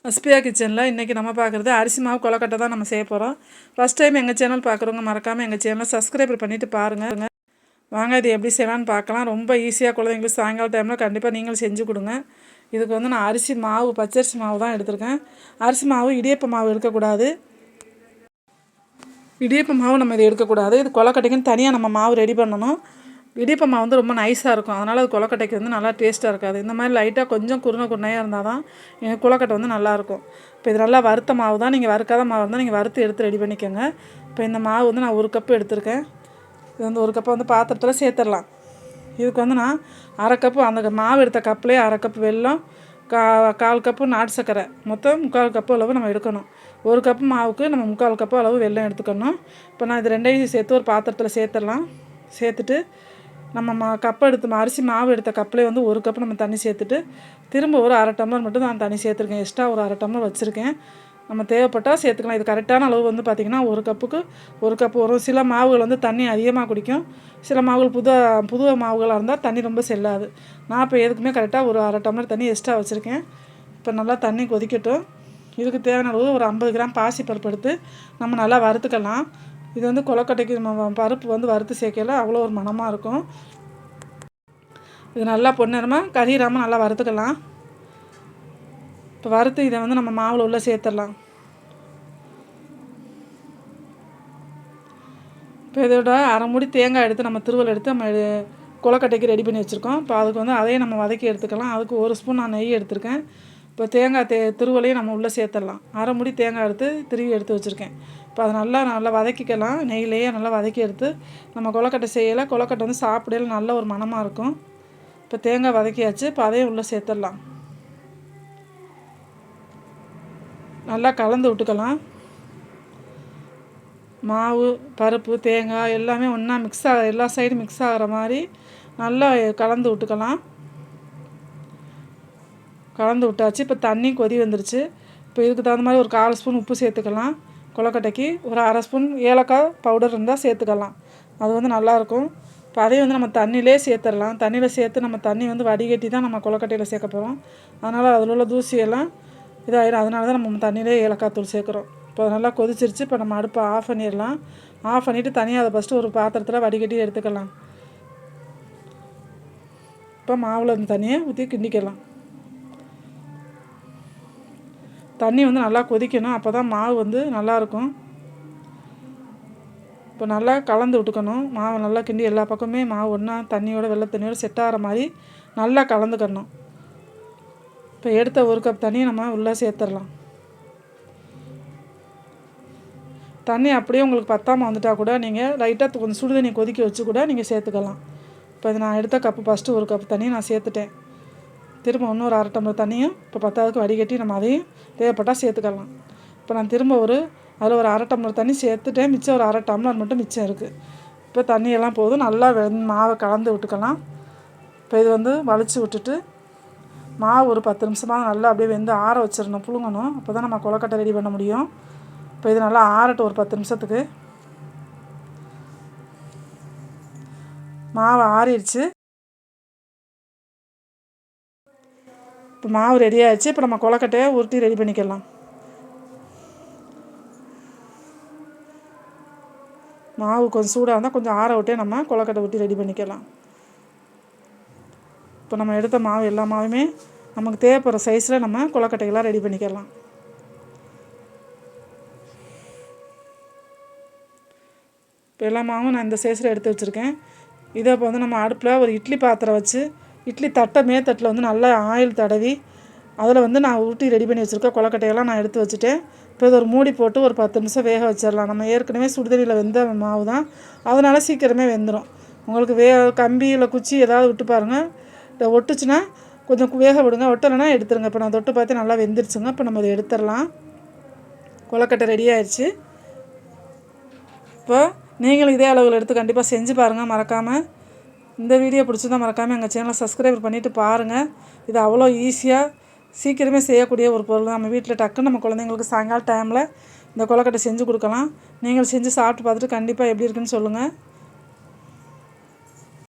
அஸ்பியா கிச்சனில் இன்றைக்கி நம்ம பார்க்குறது அரிசி மாவு கொலக்கட்டை தான் நம்ம செய்ய போகிறோம். ஃபஸ்ட் டைம் எங்கள் சேனல் பார்க்குறவங்க மறக்காமல் எங்கள் சேனலை சப்ஸ்கிரைப் பண்ணிவிட்டு பாருங்கள். வாங்க இது எப்படி செய்யலான்னு பார்க்கலாம். ரொம்ப ஈஸியாக குழந்தைங்களுக்கு சாயங்கால டைமில் கண்டிப்பாக நீங்களும் செஞ்சு கொடுங்க. இதுக்கு வந்து நான் அரிசி மாவு பச்சரிசி மாவு தான் எடுத்திருக்கேன். அரிசி மாவு இடியப்ப மாவு எடுக்கக்கூடாது. இடியப்ப மாவு நம்ம இதை எடுக்கக்கூடாது. இது கொலக்கட்டைக்குன்னு தனியாக நம்ம மாவு ரெடி பண்ணணும். இடியப்ப மாவு வந்து ரொம்ப நைஸாக இருக்கும், அதனால் அது கொலக்கட்டைக்கு வந்து நல்லா டேஸ்ட்டாக இருக்காது. இந்த மாதிரி லைட்டாக கொஞ்சம் குருணையாக இருந்தால் தான் எங்கள் கொலக்கட்டை வந்து நல்லாயிருக்கும். இப்போ இது நல்லா வறுத்த மாவு தான். நீங்கள் வறுக்காத மாவு இருந்தால் நீங்கள் வறுத்து எடுத்து ரெடி பண்ணிக்கோங்க. இப்போ இந்த மாவு வந்து நான் 1 கப்பு எடுத்திருக்கேன். இது வந்து 1 கப்பை வந்து பாத்திரத்தில் சேர்த்துடலாம். இதுக்கு வந்து நான் 1/2 கப்பு அந்த மாவு எடுத்த கப்புலேயே 1/2 கப்பு வெல்லம், 1/4 கப்பு நாட்டு சர்க்கரை, மொத்தம் 3/4 கப்பு அளவு நம்ம எடுக்கணும். 1 கப்பு மாவுக்கு நம்ம 3/4 கப்பு அளவு வெல்லம் எடுத்துக்கணும். இப்போ நான் இது ரெண்டையும் சேர்த்து ஒரு பாத்திரத்தில் சேர்த்துடலாம். சேர்த்துட்டு நம்ம கப் எடுத்து அரிசி மாவு எடுத்த கப்பிலே வந்து 1 கப்பு நம்ம தண்ணி சேர்த்துட்டு திரும்ப ஒரு 1/2 டம்ளர் மட்டும் நான் தண்ணி சேர்த்துருக்கேன். எக்ஸ்ட்ரா ஒரு 1/2 டம்ளர் வச்சுருக்கேன். நம்ம தேவைப்பட்டால் சேர்த்துக்கலாம். இது கரெக்டான அளவு வந்து பார்த்திங்கன்னா 1 கப்புக்கு 1 கப்பு வரும். சில மாவுகள் வந்து தண்ணி அதிகமாக குடிக்கும், சில மாவுகள் புது மாவுகளாக இருந்தால் தண்ணி ரொம்ப செல்லாது. நான் இப்போ எதுக்குமே கரெக்டாக ஒரு 1/2 டம்ளர் தண்ணி எக்ஸ்ட்ரா வச்சுருக்கேன். இப்போ நல்லா தண்ணி கொதிக்கட்டும். இதுக்கு தேவையான அளவு ஒரு 50 கிராம் பாசி பருப்பு எடுத்து நம்ம நல்லா வறுத்துக்கலாம். இது வந்து கொலக்கட்டைக்கு நம்ம பருப்பு வந்து வறுத்து சேர்க்கல அவ்வளோ ஒரு மணமாக இருக்கும். இது நல்லா பொன்னிறமாக கறியிடாமல் நல்லா வறுத்துக்கலாம். இப்போ வறுத்து இதை வந்து நம்ம மாவில் உள்ளே சேர்த்துடலாம். இப்போ இதோட 1/2 மூடி தேங்காய் எடுத்து நம்ம திருவல் எடுத்து நம்ம கொலக்கட்டைக்கு ரெடி பண்ணி வச்சுருக்கோம். இப்போ அதுக்கு வந்து அதையும் நம்ம வதக்கி எடுத்துக்கலாம். அதுக்கு 1 ஸ்பூன் நான் நெய் எடுத்திருக்கேன். இப்போ தேங்காய் திருவலையும் நம்ம உள்ளே சேர்த்துடலாம். 1/2 மூடி தேங்காய் எடுத்து திருவி எடுத்து வச்சுருக்கேன். இப்போ அதை நல்லா வதக்கிக்கலாம். நெய்யிலேயே நல்லா வதக்கி எடுத்து நம்ம கொலக்கட்டை செய்யலை. கொலக்கட்டை வந்து சாப்பிடல நல்ல ஒரு மணமாக இருக்கும். இப்போ தேங்காய் வதக்கியாச்சு. இப்போ அதையும் உள்ளே சேர்த்துடலாம். நல்லா கலந்து விட்டுக்கலாம். மாவு பருப்பு தேங்காய் எல்லாமே ஒன்றா மிக்ஸ் எல்லா சைடும் மிக்ஸ் ஆகிற மாதிரி நல்லா கலந்து விட்டுக்கலாம். கலந்து விட்டாச்சு. இப்போ தண்ணி கொதி வந்துருச்சு. இப்போ இதுக்கு தகுந்த மாதிரி ஒரு 1/4 ஸ்பூன் உப்பு சேர்த்துக்கலாம். கொலக்கட்டைக்கு ஒரு 1/2 ஸ்பூன் ஏலக்காய் பவுடர் இருந்தால் சேர்த்துக்கலாம். அது வந்து நல்லாயிருக்கும். இப்போ அதையும் வந்து நம்ம தண்ணியிலே சேர்த்துடலாம். தண்ணியில் சேர்த்து நம்ம தண்ணி வந்து வடிகட்டி தான் நம்ம கொலக்கட்டையில் சேர்க்க போகிறோம். அதனால் அதில் உள்ள தூசியெல்லாம் இதாகிடும். அதனால தான் நம்ம தண்ணியிலே ஏலக்காய் தூள் சேர்க்குறோம். இப்போ நல்லா கொதிச்சிருச்சு. இப்போ நம்ம அடுப்பை ஆஃப் பண்ணிடலாம். ஆஃப் பண்ணிவிட்டு தனியாக அதை ஃபஸ்ட்டு ஒரு பாத்திரத்தில் வடிகட்டி எடுத்துக்கலாம். இப்போ மாவில் இந்த தண்ணியை ஊற்றி கிண்டிக்கலாம். தண்ணி வந்து நல்லா கொதிக்கணும், அப்போ தான் மாவு வந்து நல்லாயிருக்கும். இப்போ நல்லா கலந்து விட்டுக்கணும். மாவை நல்லா கிண்டி எல்லா பக்கமே மாவு ஒன்றா தண்ணியோட வெள்ளை தண்ணியோட செட் ஆகிற மாதிரி நல்லா கலந்துக்கணும். இப்போ எடுத்த 1 கப் தண்ணியை நம்ம உள்ளே சேர்த்துடலாம். தண்ணி அப்படியே உங்களுக்கு பத்தாமல் வந்துட்டால் கூட நீங்கள் லைட்டாக கொஞ்சம் சுடு தண்ணி கொதிக்க வச்சு கூட நீங்கள் சேர்த்துக்கலாம். இப்போ இது நான் எடுத்த கப்பு ஃபஸ்ட்டு 1 கப் தண்ணியை நான் சேர்த்துட்டேன். திரும்ப இன்னொரு 1/2 டம்ளர் தண்ணியும் இப்போ 10க்கு வடிகட்டி நம்ம அதையும் தேவைப்பட்டால் சேர்த்துக்கலாம். இப்போ நான் திரும்ப அதில் ஒரு 1/2 டம்ளர் தண்ணி சேர்த்துட்டேன். மிச்சம் ஒரு 1/2 டம்ளர் மட்டும் மிச்சம் இருக்குது. இப்போ தண்ணியெல்லாம் போதும். நல்லா மாவை கலந்து விட்டுக்கலாம். இப்போ இது வந்து வலிச்சு விட்டுட்டு மாவு ஒரு 10 நிமிஷமாக நல்லா அப்படியே வெந்து ஆற வச்சிடணும், புழுங்கணும். அப்போ தான் நம்ம கொலக்கட்டை ரெடி பண்ண முடியும். இப்போ இது நல்லா ஆறட்டும் ஒரு 10 நிமிஷத்துக்கு. மாவு ஆறிடுச்சு. இப்போ மாவு ரெடி ஆகிடுச்சு. இப்போ நம்ம கொலக்கட்டையை உருட்டி ரெடி பண்ணிக்கலாம். மாவு கொஞ்சம் சூடாக இருந்தால் கொஞ்சம் ஆற விட்டே நம்ம கொலக்கட்டை ஊற்றி ரெடி பண்ணிக்கலாம். இப்போ நம்ம எடுத்த மாவு எல்லா மாவுமே நமக்கு தேவைப்படுற சைஸில் நம்ம கொலக்கட்டைகளாக ரெடி பண்ணிக்கலாம். இப்போ எல்லா மாவும் நான் இந்த சைஸில் எடுத்து வச்சுருக்கேன். இதை இப்போ வந்து நம்ம அடுப்பில் ஒரு இட்லி பாத்திரம் வச்சு இட்லி தட்டை மேத்தட்டில் வந்து நல்லா ஆயில் தடவி அதில் வந்து நான் ஊட்டி ரெடி பண்ணி வச்சுருக்கேன் கொலக்கட்டையெல்லாம் நான் எடுத்து வச்சுட்டேன். இப்போ இது ஒரு மூடி போட்டு ஒரு 10 நிமிஷம் வேக வச்சிடலாம். நம்ம ஏற்கனவே சுடுதண்ணியில் வெந்த மாவு தான், அதனால் சீக்கிரமே வெந்துடும். உங்களுக்கு கம்பி இல்லை குச்சி ஏதாவது விட்டு பாருங்கள். ஒட்டுச்சுன்னா கொஞ்சம் வேக விடுங்க, ஒட்டலைன்னா எடுத்துருங்க. இப்போ நான் தொட்டு பார்த்து நல்லா வெந்துருச்சுங்க. இப்போ நம்ம அதை எடுத்துடலாம். கொலக்கட்டை ரெடி ஆயிடுச்சு. இப்போ நீங்களும் இதே அளவில் எடுத்து கண்டிப்பாக செஞ்சு பாருங்கள் மறக்காமல். இந்த வீடியோ பிடிச்சிருந்தால் மறக்காமல் எங்கள் சேனலை சப்ஸ்கிரைப் பண்ணிவிட்டு பாருங்கள். இது அவ்வளோ ஈஸியாக சீக்கிரமே செய்யக்கூடிய ஒரு பொருள். நம்ம வீட்டில் டக்குன்னு நம்ம குழந்தைங்களுக்கு சாயங்கால டைமில் இந்த கொலக்கட்டை செஞ்சு கொடுக்கலாம். நீங்கள் செஞ்சு சாப்பிட்டு பார்த்துட்டு கண்டிப்பாக எப்படி இருக்குன்னு சொல்லுங்கள்.